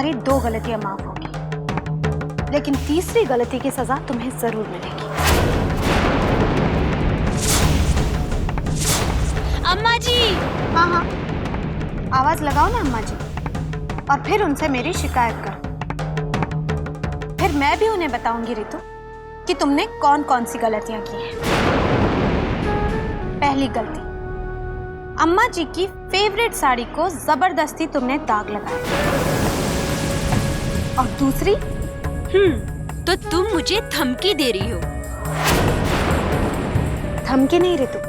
तुम्हारी 2 गलतियां माफ होगी, लेकिन तीसरी गलती की सजा तुम्हें जरूर मिलेगी। अम्मा जी। हाँ हाँ, आवाज लगाओ ना अम्मा जी, और फिर उनसे मेरी शिकायत करो। फिर मैं भी उन्हें बताऊंगी रितु कि तुमने कौन कौन सी गलतियां की हैं। पहली गलती, अम्मा जी की फेवरेट साड़ी को जबरदस्ती तुमने दाग लगाया। और दूसरी, तो तुम मुझे धमकी दे रही हो? धमकी नहीं रितु,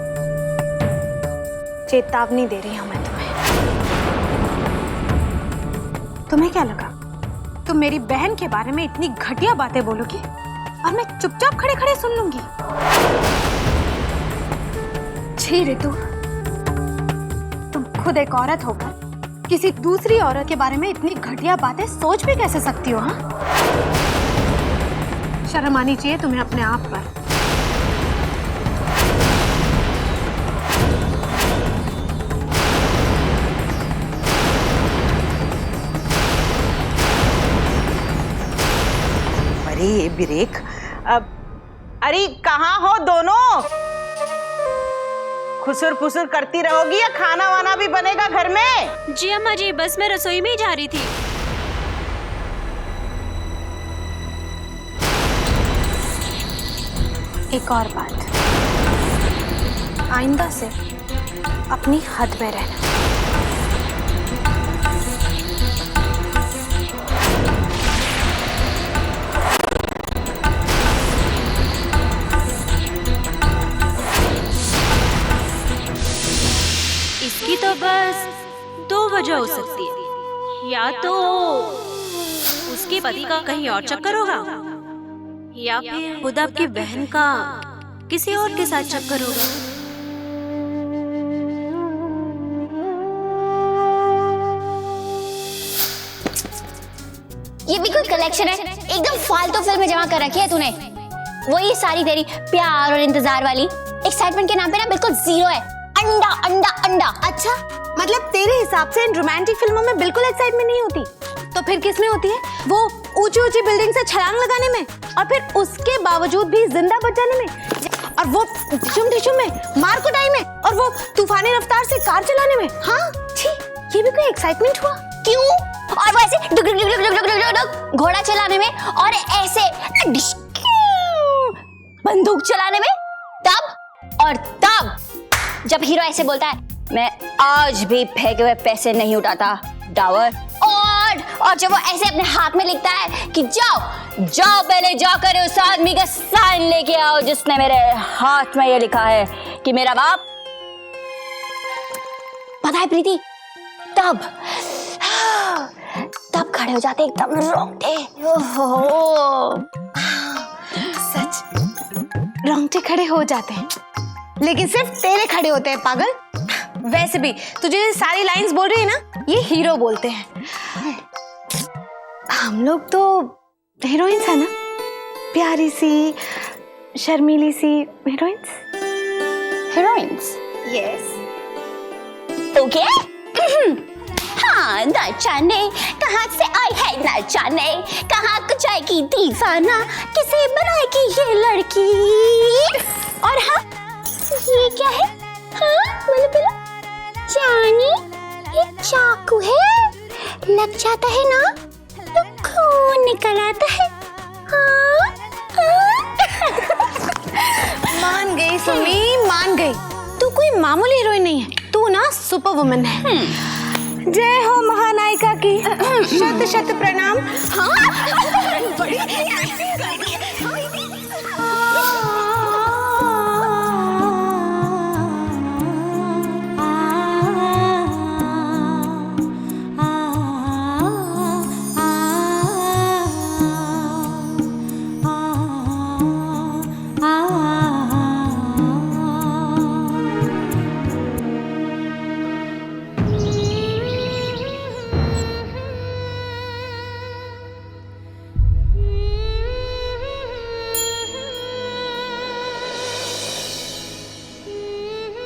चेतावनी दे रही हूं मैं तुम्हें। तुम्हें क्या लगा तुम मेरी बहन के बारे में इतनी घटिया बातें बोलोगी और मैं चुपचाप खड़े खड़े सुन लूंगी? छी रितु, तुम खुद एक औरत होकर किसी दूसरी औरत के बारे में इतनी घटिया बातें सोच भी कैसे सकती हो? हाँ, शर्म आनी चाहिए तुम्हें अपने आप पर। अरे ब्रेक, अरे कहाँ हो दोनों? खुसुर फुसुर करती रहोगी या खाना वाना भी बनेगा घर में? जी अम्मा जी, बस मैं रसोई में ही जा रही थी। एक और बात, आइंदा से अपनी हद में रहना। इसकी तो बस 2 वजह हो सकती है, या तो उसके पति का कहीं और चक्कर होगा, या फिर खुद आपकी बहन का किसी और के साथ चक्कर होगा। ये भी कोई कलेक्शन है? एकदम फालतू फिल्में जमा कर रखी है तूने। वही सारी तेरी प्यार और इंतजार वाली एक्साइटमेंट के नाम पे ना बिल्कुल जीरो है। अंडा अंडा अंडा। अच्छा, मतलब तेरे हिसाब से इन रोमांटिक फिल्मों में बिल्कुल एक्साइटमेंट नहीं होती, तो फिर किस में होती है? वो ऊंची ऊंची बिल्डिंग से छलांग लगाने में, और फिर उसके बावजूद भी जिंदा बच जाने में, और वो डिशुम डिशुम में, मार कुटाई में, और वो तूफानी रफ्तार से कार चलाने में। हाँ छी, ये भी कोई एक्साइटमेंट हुआ? क्यों? और वो ऐसे डुक डुक डुक डुक डुक डुक डुक घोड़ा चलाने में, और ऐसे बंदूक चलाने में, तब और तब जब हीरो ऐसे बोलता है, मैं आज भी फेंके हुए पैसे नहीं उठाता डावर, और जब वो ऐसे अपने हाथ में लिखता है कि जाओ जाओ पहले जाकर उस आदमी का साइन लेके आओ जिसने मेरे हाथ में ये लिखा है कि मेरा बाप। पता है प्रीति, तब खड़े हो जाते एकदम रोंगटे। सच, रोंगटे खड़े हो जाते हैं, लेकिन सिर्फ तेरे खड़े होते हैं पागल। वैसे भी तुझे ये सारी लाइंस बोल रही है ना, ये हीरो बोलते हैं। हम लोग तो हीरोइंस है ना, प्यारी सी शर्मीली सी हीरोइंस। हीरोइंस? यस। तो क्या? हाँ, न जाने कहाँ से आई है, न जाने कहाँ कुछ आएगी दीवाना, किसे बनाएगी ये लड़की। और हाँ, ये क्या है? हाँ, बोलो बोलो। जानी, ये चाकू है, लग जाता है ना तो खून निकल आता है। हाँ, मान गई सुमी, मान गई। तू कोई मामूली हीरोइन नहीं है, तू ना सुपर वुमन है। जय हो महानायिका की, शत शत प्रणाम। हाँ, बड़ी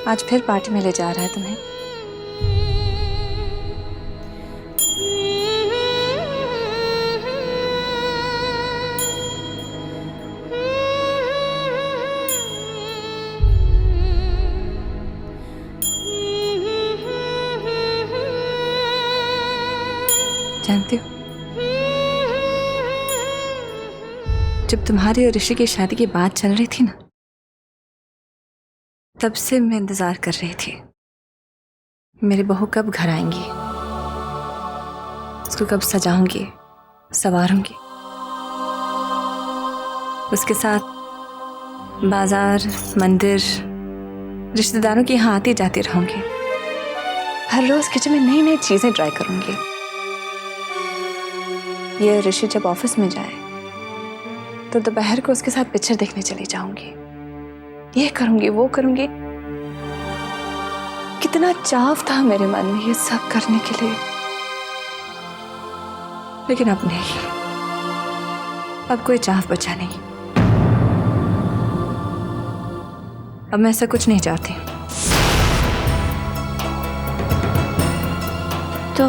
आज फिर पार्टी में ले जा रहा है तुम्हें। जानते हो, जब तुम्हारी और ऋषि की शादी की बात चल रही थी ना, तब से मैं इंतजार कर रही थी मेरी बहू कब घर आएंगी, उसको कब सजाऊंगी, संवारूंगी, उसके साथ बाजार, मंदिर, रिश्तेदारों के यहाँ आती जाती रहूंगी, हर रोज किचन में नई नई चीजें ट्राई करूंगी। ये ऋषि जब ऑफिस में जाए तो दोपहर को उसके साथ पिक्चर देखने चली जाऊंगी, ये करूंगी, वो करूंगी। कितना चाव था मेरे मन में ये सब करने के लिए, लेकिन अब नहीं, अब कोई चाव बचा नहीं। अब मैं ऐसा कुछ नहीं चाहती। तो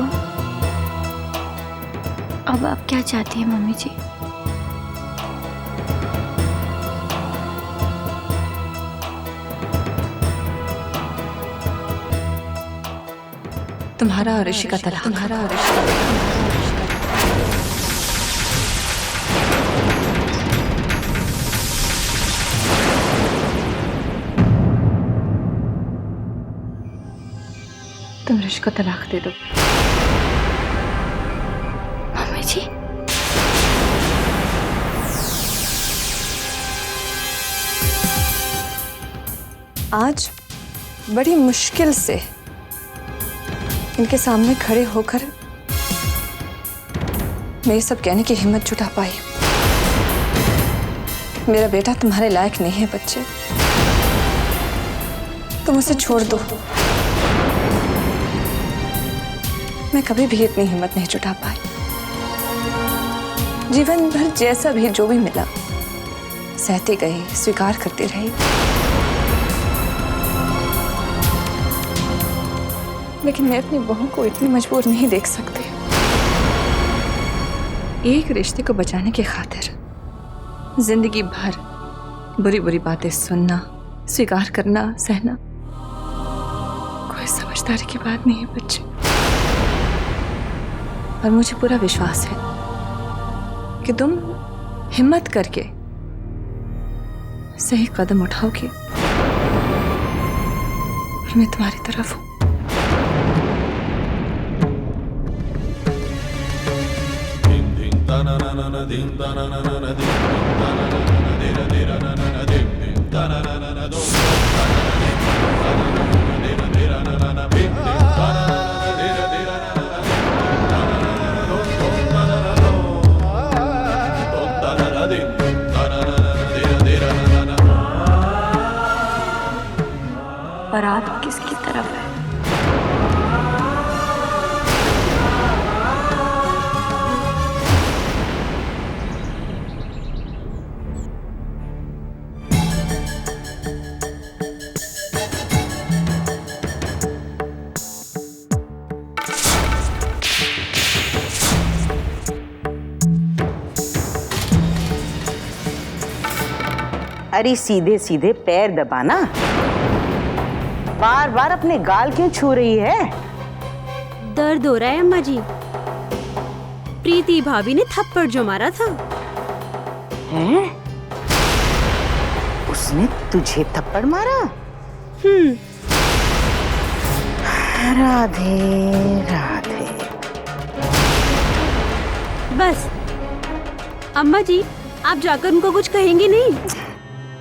अब आप क्या चाहती हैं मम्मी जी? तुम्हारा और ऋषि का तलाक, तुम्हारा और ऋषि का तलाक। तुम ऋषि को तलाक दे दो। मम्मी जी, आज बड़ी मुश्किल से इनके सामने खड़े होकर मैं ये सब कहने की हिम्मत जुटा पाई। मेरा बेटा तुम्हारे लायक नहीं है बच्चे, तुम उसे छोड़ दो। मैं कभी भी इतनी हिम्मत नहीं जुटा पाई। जीवन भर जैसा भी जो भी मिला सहती गई, स्वीकार करती रही, लेकिन मैं अपनी बहू को इतनी मजबूर नहीं देख सकती। एक रिश्ते को बचाने की खातिर जिंदगी भर बुरी बुरी बातें सुनना, स्वीकार करना, सहना कोई समझदारी की बात नहीं है बच्चे। और मुझे पूरा विश्वास है कि तुम हिम्मत करके सही कदम उठाओगे और मैं तुम्हारी तरफ हूं। और आप किसकी तरफ है? अरे सीधे सीधे पैर दबाना, बार बार अपने गाल क्यों छू रही है? दर्द हो रहा है अम्मा जी। प्रीति भाभी ने थप्पड़ जो मारा था। हैं? उसने तुझे थप्पड़ मारा? राधे राधे। बस अम्मा जी, आप जाकर उनको कुछ कहेंगे नहीं?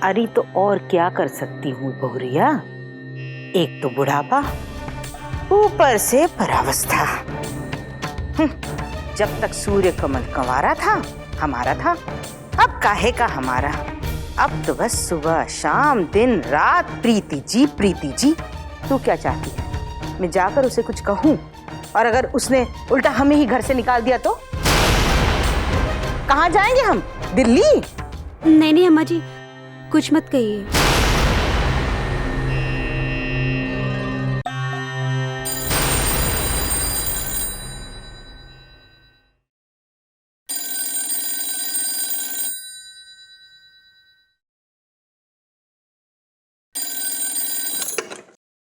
अरे तो और क्या कर सकती हूँ बहुरिया, एक तो बुढ़ापा, ऊपर से परावस्था। जब तक सूर्य कमल कंवारा था हमारा था, अब काहे का हमारा। अब तो बस सुबह शाम दिन रात प्रीति जी प्रीति जी। तू क्या चाहती है, मैं जाकर उसे कुछ कहूँ? और अगर उसने उल्टा हमें ही घर से निकाल दिया तो कहाँ जाएंगे हम? दिल्ली? नहीं नहीं अम्मा जी, कुछ मत कहिए।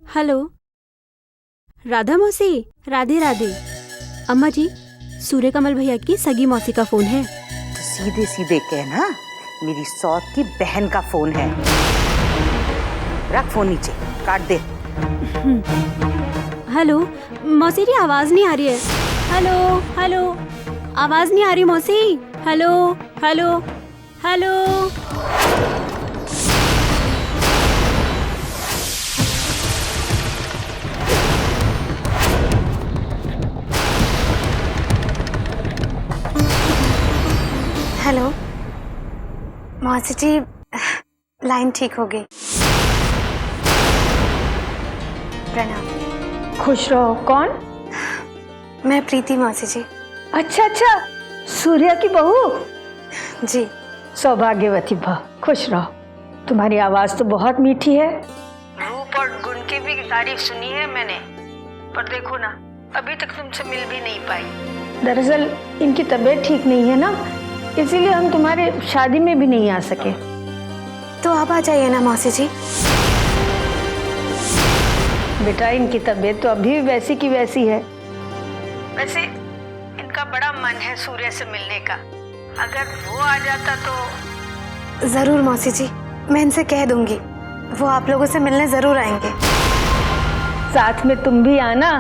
हेलो राधा मौसी, राधे राधे। अम्मा जी सूर्यकमल भैया की सगी मौसी का फोन है। तो सीधे सीधे कहना मेरी सौत की बहन का फोन है। रख फोन नीचे, काट दे। हेलो मौसी जी, आवाज नहीं आ रही है। हेलो हेलो, आवाज नहीं आ रही मौसी। Hello hello hello. हेलो मौसी जी, लाइन ठीक हो गई। प्रणाम। खुश रहो। कौन? मैं प्रीति मौसी जी। अच्छा अच्छा, सूर्या की बहू। जी। सौभाग्यवती भव, खुश रहो। तुम्हारी आवाज तो बहुत मीठी है। रूप और गुण की भी तारीफ सुनी है मैंने, पर देखो ना, अभी तक तुमसे मिल भी नहीं पाई। दरअसल इनकी तबीयत ठीक नहीं है ना, इसीलिए हम तुम्हारे शादी में भी नहीं आ सके। तो आप आ जाइए ना मौसी जी। बेटा, इनकी तबीयत तो अभी भी वैसी की वैसी है। वैसे इनका बड़ा मन है सूर्य से मिलने का। अगर वो आ जाता तो। जरूर मौसी जी, मैं इनसे कह दूंगी, वो आप लोगों से मिलने जरूर आएंगे। साथ में तुम भी आना।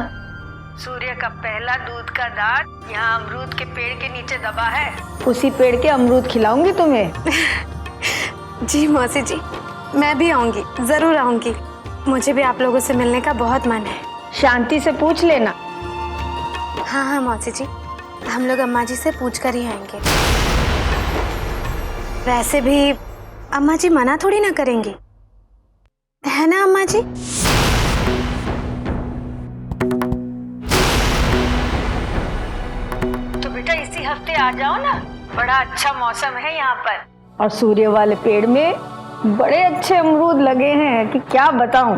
सूर्य का पहला दूध का दांत यहाँ अमरूद के पेड़ के नीचे दबा है, उसी पेड़ के अमरूद खिलाऊंगी तुम्हें। जी मौसी जी, मैं भी आऊंगी, जरूर आऊंगी। मुझे भी आप लोगों से मिलने का बहुत मन है। शांति से पूछ लेना। हाँ हाँ मौसी जी, हम लोग अम्मा जी से पूछ कर ही आएंगे। वैसे भी अम्मा जी मना थोड़ी ना करेंगी, है ना अम्मा जी? तो बेटा इसी हफ्ते आ जाओ ना, बड़ा अच्छा मौसम है यहाँ पर। और सूर्य वाले पेड़ में बड़े अच्छे अमरूद लगे हैं कि क्या बताऊं।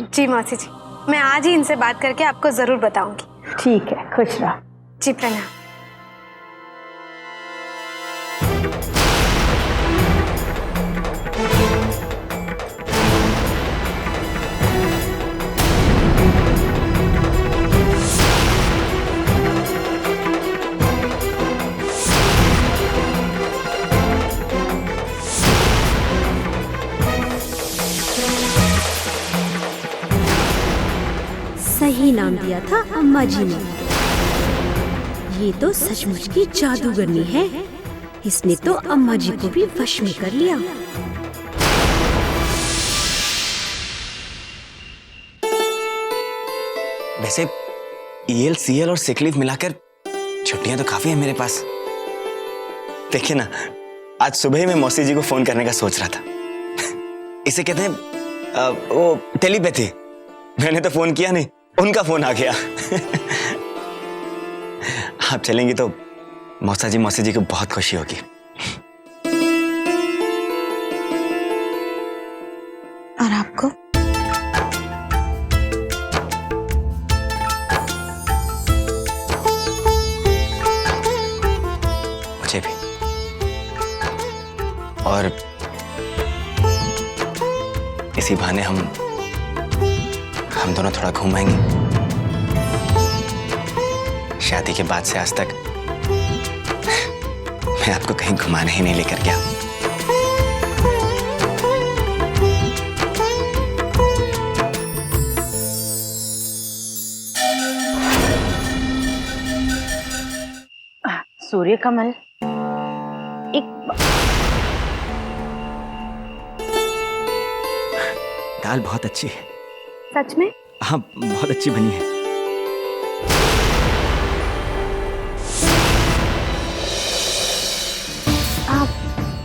जी मौसी जी, मैं आज ही इनसे बात करके आपको जरूर बताऊंगी। ठीक है, खुश रहो। जी प्रणाम। सही नाम दिया था अम्मा जी ने। ये तो सचमुच की जादूगरनी है। इसने तो अम्मा जी को भी वश में कर लिया। वैसे EL, CL और सिक लीव मिलाकर छुट्टियां तो काफी है मेरे पास। देखिए ना, आज सुबह ही मैं मौसी जी को फोन करने का सोच रहा था। इसे कहते हैं वो टेलीपैथी। मैंने तो फोन किया नहीं, उनका फोन आ गया। आप चलेंगी तो मौसी जी को बहुत खुशी होगी। और आपको? मुझे भी। और इसी बहाने हम दोनों थोड़ा घूमेंगे। शादी के बाद से आज तक मैं आपको कहीं घुमाने ही नहीं लेकर गया। सूर्यकमल, दाल बहुत अच्छी है। सच में? हाँ, बहुत अच्छी बनी है।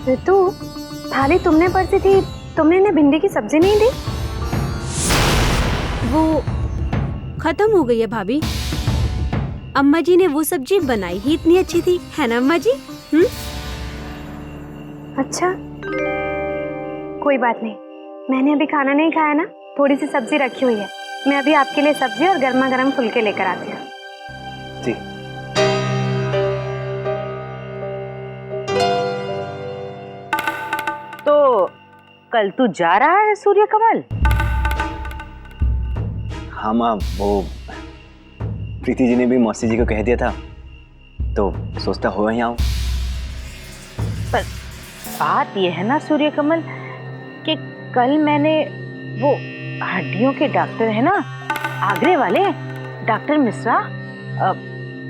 ऋतु, थाली तुमने परसी थी, तुमने इन्हें भिंडी की सब्जी नहीं दी? वो खत्म हो गई है भाभी। अम्मा जी ने वो सब्जी बनाई ही इतनी अच्छी थी, है ना अम्मा जी? अच्छा, कोई बात नहीं। मैंने अभी खाना नहीं खाया ना, थोड़ी सी सब्जी रखी हुई है। मैं अभी आपके लिए सब्जी और गर्मा गर्म फुलके लेकर आती हूँ। जी। तो कल तू जा रहा है सूर्यकमल? हाँ माँ, वो प्रीति जी ने भी मौसी जी को कह दिया था तो सोचता हो ही आऊं। पर बात यह है ना सूर्य कमल कि कल मैंने वो हड्डियों के डॉक्टर है ना आगरे वाले डॉक्टर मिश्रा,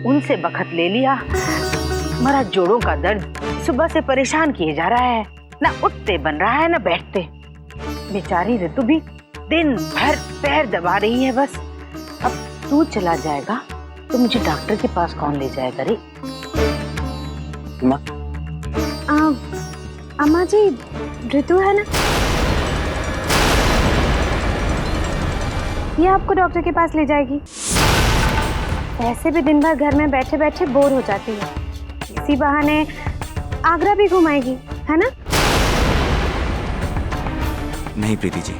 उनसे बखत ले लिया। हमारा जोड़ों का दर्द सुबह से परेशान किए जा रहा है, ना उठते बन रहा है ना बैठते। बेचारी ऋतु भी दिन भर पैर दबा रही है बस। अब तू चला जाएगा तो मुझे डॉक्टर के पास कौन ले जाएगा रे? माँ, अम्मा जी, ऋतु है ना, ये आपको डॉक्टर के पास ले जाएगी। ऐसे भी दिन भर घर में बैठे बैठे बोर हो जाती है, इसी बहाने आगरा भी घुमाएगी, है ना? नहीं प्रीति जी,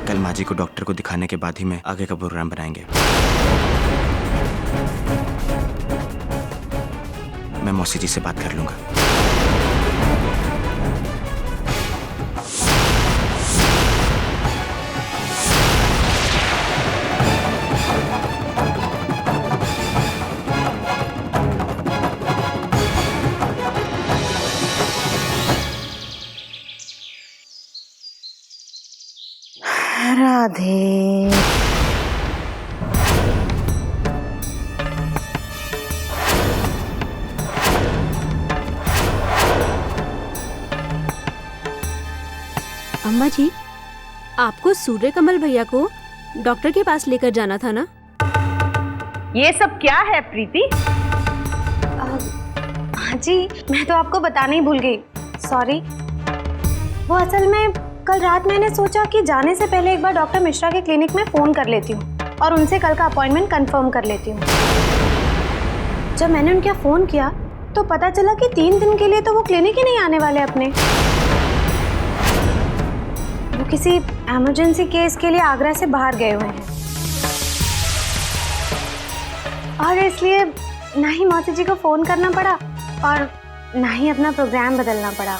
कल माँ जी को डॉक्टर को दिखाने के बाद ही मैं आगे का प्रोग्राम बनाएंगे। मैं मौसी जी से बात कर लूंगा। राधे, अम्मा जी, आपको सूर्य कमल भैया को डॉक्टर के पास लेकर जाना था ना? ये सब क्या है प्रीति? हाँ जी, मैं तो आपको बताना ही भूल गई, सॉरी। वो असल में कल रात मैंने सोचा कि जाने से पहले एक बार डॉक्टर मिश्रा के क्लिनिक में फ़ोन कर लेती हूँ और उनसे कल का अपॉइंटमेंट कंफर्म कर लेती हूँ। जब मैंने उनके फ़ोन किया तो पता चला कि 3 दिन के लिए तो वो क्लिनिक ही नहीं आने वाले अपने। वो किसी इमरजेंसी केस के लिए आगरा से बाहर गए हुए हैं और इसलिए ना ही मौसी जी को फ़ोन करना पड़ा और ना ही अपना प्रोग्राम बदलना पड़ा।